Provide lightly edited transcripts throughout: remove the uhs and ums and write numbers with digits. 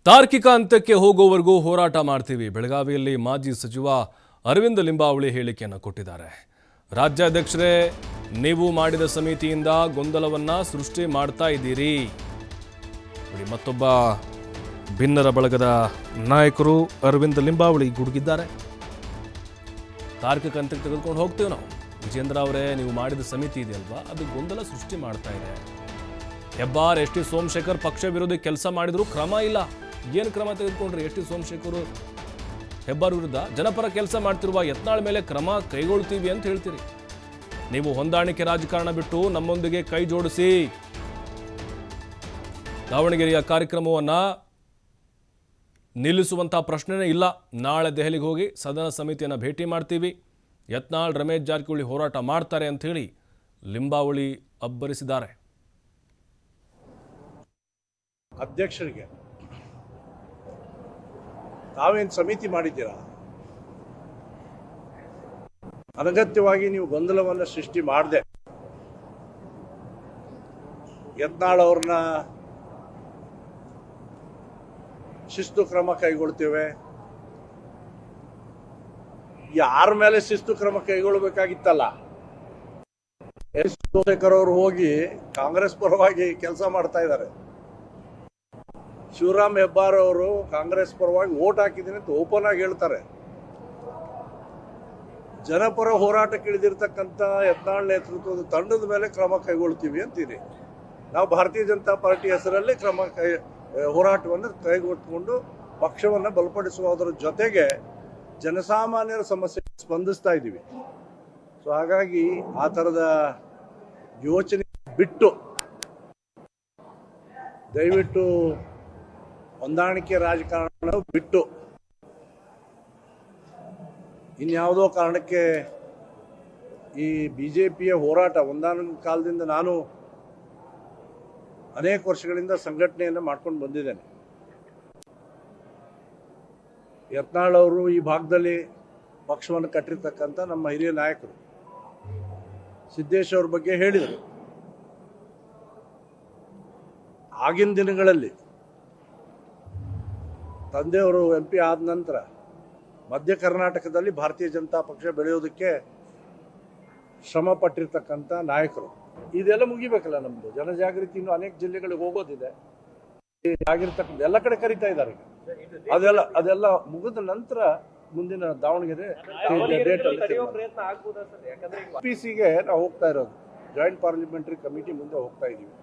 ತಾರ್ಕಿಕ ಅಂತ್ಯಕ್ಕೆ ಹೋಗುವವರೆಗೂ ಹೋರಾಟ ಮಾಡ್ತೀವಿ. ಬೆಳಗಾವಿಯಲ್ಲಿ ಮಾಜಿ ಸಚಿವ ಅರವಿಂದ ಲಿಂಬಾವಳಿ ಹೇಳಿಕೆಯನ್ನು ಕೊಟ್ಟಿದ್ದಾರೆ. ರಾಜ್ಯಾಧ್ಯಕ್ಷರೇ, ನೀವು ಮಾಡಿದ ಸಮಿತಿಯಿಂದ ಗೊಂದಲವನ್ನ ಸೃಷ್ಟಿ ಮಾಡ್ತಾ ಇದ್ದೀರಿ. ಮತ್ತೊಬ್ಬ ಭಿನ್ನರ ಬಳಗದ ನಾಯಕರು ಅರವಿಂದ ಲಿಂಬಾವಳಿ ಗುಡುಗಿದ್ದಾರೆ. ತಾರ್ಕಿಕ ಅಂತ್ಯಕ್ಕೆ ತೆಗೆದುಕೊಂಡು ಹೋಗ್ತೇವೆ ನಾವು. ವಿಜೇಂದ್ರ ಅವರೇ, ನೀವು ಮಾಡಿದ ಸಮಿತಿ ಇದೆಯಲ್ವಾ, ಅದು ಗೊಂದಲ ಸೃಷ್ಟಿ ಮಾಡ್ತಾ ಇದೆ. ಹೆಬ್ಬಾರ್ ಎಸ್ ಟಿ ಸೋಮಶೇಖರ್ ಪಕ್ಷ ವಿರೋಧಿ ಕೆಲಸ ಮಾಡಿದ್ರು ಕ್ರಮ ಇಲ್ಲ. ಏನು ಕ್ರಮ ತೆಗೆದುಕೊಂಡ್ರಿ? ಎಸ್ ಟಿ ಸೋಮಶೇಖರ್ ಹೆಬ್ಬಾರ್ ವಿರುದ್ಧ ಜನಪರ ಕೆಲಸ ಮಾಡ್ತಿರುವ ಯತ್ನಾಳ್ ಮೇಲೆ ಕ್ರಮ ಕೈಗೊಳ್ತೀವಿ ಅಂತ ಹೇಳ್ತೀರಿ. ನೀವು ಹೊಂದಾಣಿಕೆ ರಾಜಕಾರಣ ಬಿಟ್ಟು ನಮ್ಮೊಂದಿಗೆ ಕೈ ಜೋಡಿಸಿ. ದಾವಣಗೆರೆಯ ಕಾರ್ಯಕ್ರಮವನ್ನು ನಿಲ್ಲಿಸುವಂತಹ ಪ್ರಶ್ನೆನೇ ಇಲ್ಲ. ನಾಳೆ ದೆಹಲಿಗೆ ಹೋಗಿ ಸದನ ಸಮಿತಿಯನ್ನು ಭೇಟಿ ಮಾಡ್ತೀವಿ. ಯತ್ನಾಳ್, ರಮೇಶ್ ಜಾರಕಿಹೊಳಿ ಹೋರಾಟ ಮಾಡ್ತಾರೆ ಅಂತ ಹೇಳಿ ಲಿಂಬಾವಳಿ ಅಬ್ಬರಿಸಿದ್ದಾರೆ. ಅಧ್ಯಕ್ಷರಿಗೆ ತಾವೇನು ಸಮಿತಿ ಮಾಡಿದ್ದೀರಾ? ಅನಗತ್ಯವಾಗಿ ನೀವು ಗೊಂದಲವನ್ನು ಸೃಷ್ಟಿ ಮಾಡದೆ ಯತ್ನಾಳ್ ಅವ್ರನ್ನ ಶಿಸ್ತು ಕ್ರಮ ಕೈಗೊಳ್ತೇವೆ. ಯಾರ ಮೇಲೆ ಶಿಸ್ತು ಕ್ರಮ ಕೈಗೊಳ್ಳಬೇಕಾಗಿತ್ತಲ್ಲ, ಎಸ್ ಸೋಮಶೇಖರ್ ಅವರು ಹೋಗಿ ಕಾಂಗ್ರೆಸ್ ಪರವಾಗಿ ಕೆಲಸ ಮಾಡ್ತಾ ಇದ್ದಾರೆ. ಶಿವರಾಮ್ ಹೆಬ್ಬಾರ್ ಅವರು ಕಾಂಗ್ರೆಸ್ ಪರವಾಗಿ ವೋಟ್ ಹಾಕಿದ್ದೀನಿ ಅಂತ ಓಪನ್ ಆಗಿ ಹೇಳ್ತಾರೆ. ಜನಪರ ಹೋರಾಟಕ್ಕೆ ಇಳಿದಿರ್ತಕ್ಕಂಥ ಯತ್ನಾಳ್ ನೇತೃತ್ವದ ತಂಡದ ಮೇಲೆ ಕ್ರಮ ಕೈಗೊಳ್ತೀವಿ ಅಂತೀರಿ. ನಾವು ಭಾರತೀಯ ಜನತಾ ಪಾರ್ಟಿ ಹೆಸರಲ್ಲಿ ಹೋರಾಟವನ್ನು ಕೈಗೊಳ್ಕೊಂಡು ಪಕ್ಷವನ್ನು ಬಲಪಡಿಸುವುದರ ಜೊತೆಗೆ ಜನಸಾಮಾನ್ಯರ ಸಮಸ್ಯೆ ಸ್ಪಂದಿಸ್ತಾ ಇದ್ದೀವಿ. ಸೊ ಹಾಗಾಗಿ ಆ ಥರದ ಯೋಚನೆ ಬಿಟ್ಟು ದಯವಿಟ್ಟು ಹೊಂದಾಣಿಕೆ ರಾಜಕಾರಣ ಬಿಟ್ಟು ಇನ್ಯಾವುದೋ ಕಾರಣಕ್ಕೆ ಈ ಬಿಜೆಪಿಯ ಹೋರಾಟ ಒಂದಾನೊಂದು ಕಾಲದಿಂದ ನಾನು ಅನೇಕ ವರ್ಷಗಳಿಂದ ಸಂಘಟನೆಯನ್ನು ಮಾಡ್ಕೊಂಡು ಬಂದಿದ್ದೇನೆ. ಯತ್ನಾಳ್ ಅವರು ಈ ಭಾಗದಲ್ಲಿ ಪಕ್ಷವನ್ನು ಕಟ್ಟಿರ್ತಕ್ಕಂಥ ನಮ್ಮ ಹಿರಿಯ ನಾಯಕರು. ಸಿದ್ದೇಶ್ ಅವ್ರ ಬಗ್ಗೆ ಹೇಳಿದರು. ಆಗಿನ ದಿನಗಳಲ್ಲಿ ತಂದೆಯವರು MP ಆದ ನಂತರ ಮಧ್ಯ ಕರ್ನಾಟಕದಲ್ಲಿ ಭಾರತೀಯ ಜನತಾ ಪಕ್ಷ ಬೆಳೆಯೋದಕ್ಕೆ ಶ್ರಮ ಪಟ್ಟಿರ್ತಕ್ಕಂಥ ನಾಯಕರು. ಇದೆಲ್ಲ ಮುಗಿಬೇಕಲ್ಲ, ನಮ್ಮದು ಜನಜಾಗೃತಿ ಇನ್ನೂ ಅನೇಕ ಜಿಲ್ಲೆಗಳಿಗೆ ಹೋಗೋದಿದೆ. ಆಗಿರ್ತಕ್ಕಂಥ ಎಲ್ಲ ಕಡೆ ಕರೀತಾ ಇದ್ದಾರೆ. ಅದೆಲ್ಲ ಮುಗಿದ ನಂತರ ಮುಂದಿನ ದಾವಣಗೆರೆ PC-ಗೆ ನಾವು ಹೋಗ್ತಾ ಇರೋದು. ಜಾಯಿಂಟ್ ಪಾರ್ಲಿಮೆಂಟರಿ ಕಮಿಟಿ ಮುಂದೆ ಹೋಗ್ತಾ ಇದ್ದೀವಿ.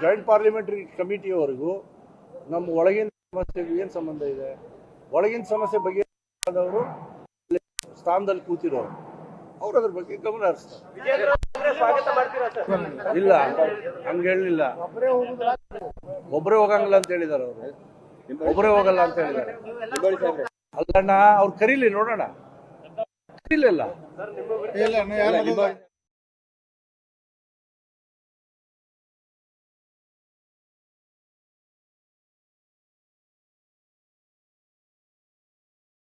ಜಾಯಿಂಟ್ ಪಾರ್ಲಿಮೆಂಟರಿ ಕಮಿಟಿಯವರೆಗೂ ನಮ್ಮ ಒಳಗಿನ ಸಮಸ್ಯೆಗೆ ಏನು ಸಂಬಂಧ ಇದೆ? ಒಳಗಿನ ಸಮಸ್ಯೆ ಬಗ್ಗೆ ಸ್ಥಾನದಲ್ಲಿ ಕೂತಿರೋರು ಅವ್ರು ಅದ್ರ ಬಗ್ಗೆ ಗಮನ ಹರಿಸ್ತಾರೆ. ಇಲ್ಲ, ಹಂಗೆ ಹೇಳಲಿಲ್ಲ. ಒಬ್ಬರೇ ಹೋಗಂಗಿಲ್ಲ ಅಂತ ಹೇಳಿದಾರೆ ಅವರು. ಒಬ್ಬರೇ ಹೋಗಲ್ಲ ಅಂತ ಹೇಳಿದ್ದಾರೆ. ಅಲ್ಲಣ್ಣ, ಅವ್ರು ಕರೀಲಿ, ನೋಡೋಣ. ಕರೀಲಿಲ್ಲ.